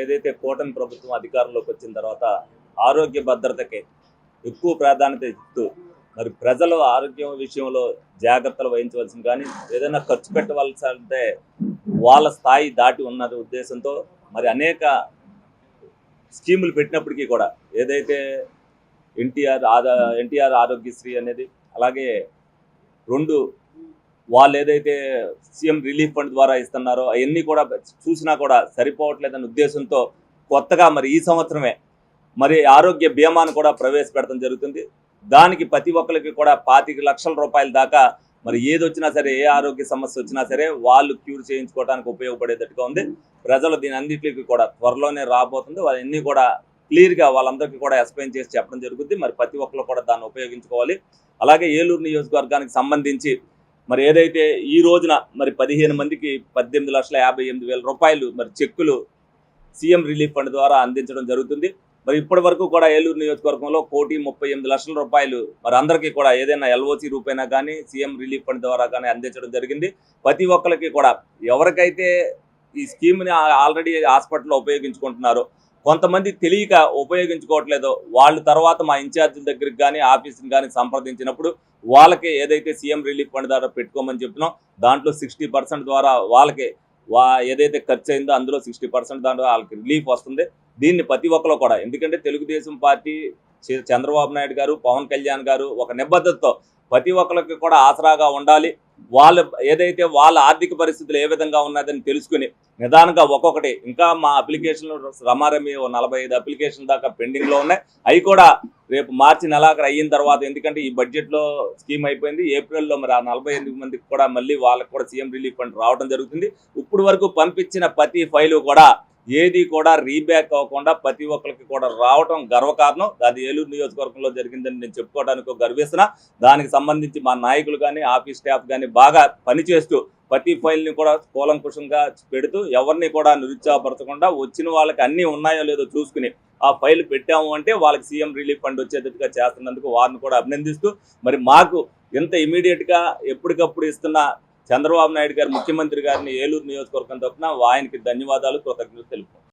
ఏదైతే కూటమి ప్రభుత్వం అధికారంలోకి వచ్చిన తర్వాత ఆరోగ్య భద్రతకి ఎక్కువ ప్రాధాన్యత ఇస్తూ మరి ప్రజలు ఆరోగ్యం విషయంలో జాగ్రత్తలు వహించవలసింది, కానీ ఏదైనా ఖర్చు పెట్టవలసి అంటే వాళ్ళ స్థాయి దాటి ఉన్న ఉద్దేశంతో మరి అనేక స్కీములు పెట్టినప్పటికీ కూడా ఏదైతే ఎన్టీఆర్ ఆరోగ్యశ్రీ అనేది, అలాగే వాళ్ళు ఏదైతే సీఎం రిలీఫ్ ఫండ్ ద్వారా ఇస్తున్నారో అవన్నీ కూడా చూసినా కూడా సరిపోవట్లేదన్న ఉద్దేశంతో కొత్తగా మరి ఈ సంవత్సరమే మరి ఆరోగ్య బీమాను కూడా ప్రవేశపెడతం జరుగుతుంది. దానికి ప్రతి ఒక్కరికి కూడా 25 లక్షల రూపాయల దాకా మరి ఏది వచ్చినా సరే, ఏ ఆరోగ్య సమస్య వచ్చినా సరే వాళ్ళు క్యూర్ చేయించుకోవడానికి ఉపయోగపడేటట్టుగా ఉంది. ప్రజలు దీని అన్నింటికి కూడా త్వరలోనే రాబోతుంది. అవన్నీ కూడా క్లియర్గా వాళ్ళందరికీ కూడా ఎక్స్ప్లెయిన్ చేసి చెప్పడం జరుగుతుంది. మరి ప్రతి ఒక్కరు కూడా దాన్ని ఉపయోగించుకోవాలి. అలాగే ఏలూరు నియోజకవర్గానికి సంబంధించి మరి ఏదైతే ఈ రోజున మరి 15 మందికి 18,58,000 రూపాయలు మరి చెక్కులు సీఎం రిలీఫ్ ఫండ్ ద్వారా అందించడం జరుగుతుంది. మరి ఇప్పటి వరకు కూడా ఏలూరు నియోజకవర్గంలో 1,38,00,000 రూపాయలు మరి అందరికీ కూడా ఏదైనా ఎల్ఓసి రూపైనా కానీ సీఎం రిలీఫ్ ఫండ్ ద్వారా కానీ అందించడం జరిగింది. ప్రతి ఒక్కరికి కూడా ఎవరికైతే ఈ స్కీమ్ని ఆల్రెడీ హాస్పిటల్లో ఉపయోగించుకుంటున్నారో, కొంతమంది తెలియక ఉపయోగించుకోవట్లేదో వాళ్ళు తర్వాత మా ఇన్ఛార్జీల దగ్గరికి కానీ ఆఫీస్ని కానీ సంప్రదించినప్పుడు వాళ్ళకి ఏదైతే సీఎం రిలీఫ్ ఫండ్ ద్వారా పెట్టుకోమని చెప్తున్నాం, దాంట్లో 60% ద్వారా వాళ్ళకి ఏదైతే ఖర్చు అయిందో అందులో 60% దాంట్లో వాళ్ళకి రిలీఫ్ వస్తుంది. దీన్ని ప్రతి ఒక్కరు కూడా, ఎందుకంటే తెలుగుదేశం పార్టీ చంద్రబాబు నాయుడు గారు, పవన్ కళ్యాణ్ గారు ఒక నిబద్ధతతో ప్రతి ఒక్కరికి కూడా ఆసరాగా ఉండాలి. వాళ్ళు ఏదైతే వాళ్ళ ఆర్థిక పరిస్థితులు ఏ విధంగా ఉన్నదని తెలుసుకుని నిదానంగా ఒక్కొక్కటి, ఇంకా మా అప్లికేషన్లు రమారమి 45 అప్లికేషన్ దాకా పెండింగ్లో ఉన్నాయి. అవి కూడా రేపు మార్చి నెలాఖరు అయిన తర్వాత, ఎందుకంటే ఈ బడ్జెట్లో స్కీమ్ అయిపోయింది, ఏప్రిల్లో మరి ఆ 48 మందికి కూడా మళ్ళీ వాళ్ళకి కూడా సీఎం రిలీఫ్ ఫండ్ రావడం జరుగుతుంది. ఇప్పుడు వరకు పంపించిన ప్రతి ఫైలు కూడా ఏది కూడా రీబ్యాక్ అవ్వకుండా ప్రతి ఒక్కరికి కూడా రావడం గర్వకారణం. అది ఏలూరు నియోజకవర్గంలో జరిగిందని నేను చెప్పుకోవడానికి గర్విస్తున్నా. దానికి సంబంధించి మా నాయకులు కానీ ఆఫీస్ స్టాఫ్ కానీ బాగా పనిచేస్తూ ప్రతి ఫైల్ని కూడా కూలంకుషంగా పెడుతూ ఎవరిని కూడా నిరుత్సాహపరచకుండా వచ్చిన వాళ్ళకి అన్నీ ఉన్నాయో లేదో చూసుకుని ఆ ఫైల్ పెట్టాము అంటే వాళ్ళకి సీఎం రిలీఫ్ ఫండ్ వచ్చేటట్టుగా చేస్తున్నందుకు వారిని కూడా అభినందిస్తూ, మరి మాకు ఇంత ఇమీడియట్గా ఎప్పటికప్పుడు ఇస్తున్న చంద్రబాబు నాయుడు గారు ముఖ్యమంత్రి గారిని ఏలూరు నియోజకవర్గం తరఫున ఆయనకి ధన్యవాదాలు, కృతజ్ఞతలు తెలుపుతాం.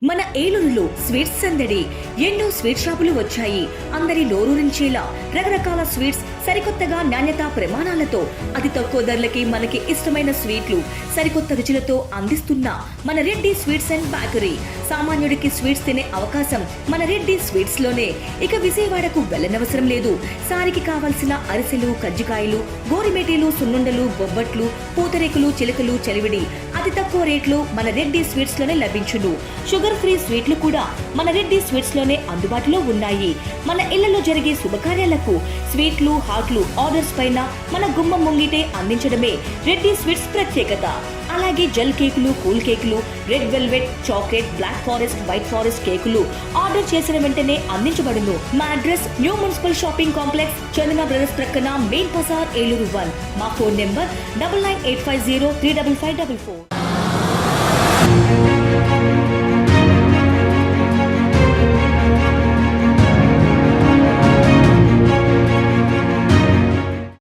మన ఏలూరులో స్వీట్స్ సందడి. ఎన్నో స్వీట్ షాపులు వచ్చాయి. అందరి నోరూరించేలా రకరకాల స్వీట్స్ సరికొత్తగా నాణ్యతా ప్రమాణాలతో అతి తక్కువ ధరలకి మనకి ఇష్టమైన స్వీట్లు సరికొత్త రుచులతో అందిస్తున్న మన రెడ్డి స్వీట్స్ అండ్ బేకరీ. సామాన్యుడికి స్వీట్స్ తినే అవకాశం మన రెడ్డి స్వీట్స్ లోనే. ఇక విజయవాడకు వెళ్ళనవసరం లేదు. సారికి కావాల్సిన అరిసెలు, కజ్జికాయలు, గోరిమేటీలు, సున్నుండలు, బొబ్బట్లు, పూతరేకులు, చిలకలు, చలివిడి అతి తక్కువ రేట్లు మన రెడ్డి స్వీట్స్ లోనే లభించును. షుగర్ ఫ్రీ స్వీట్లు కూడా మన రెడ్డి స్వీట్స్ లోనే అందుబాటులో ఉన్నాయి. మన ఇళ్లలో జరిగే శుభకార్యాలకు స్వీట్లు, హాట్లు ఆర్డర్స్ పైన మన గుమ్మం ముంగిటే అందించడమే రెడ్డి స్వీట్స్ ప్రత్యేకత. అలాగే జెల్ కేకులు, కూల్ కేకులు, red velvet, chocolate, black forest, white forest కేకులు ఆర్డర్ చేసిన వెంటనే అందించబడును. మా address new municipal shopping complex, Chandana brothers ప్రక్కన, మెయిన్ బజార్, ఏలూరు 1. మా ఫోన్ నెంబర్ 9985035554.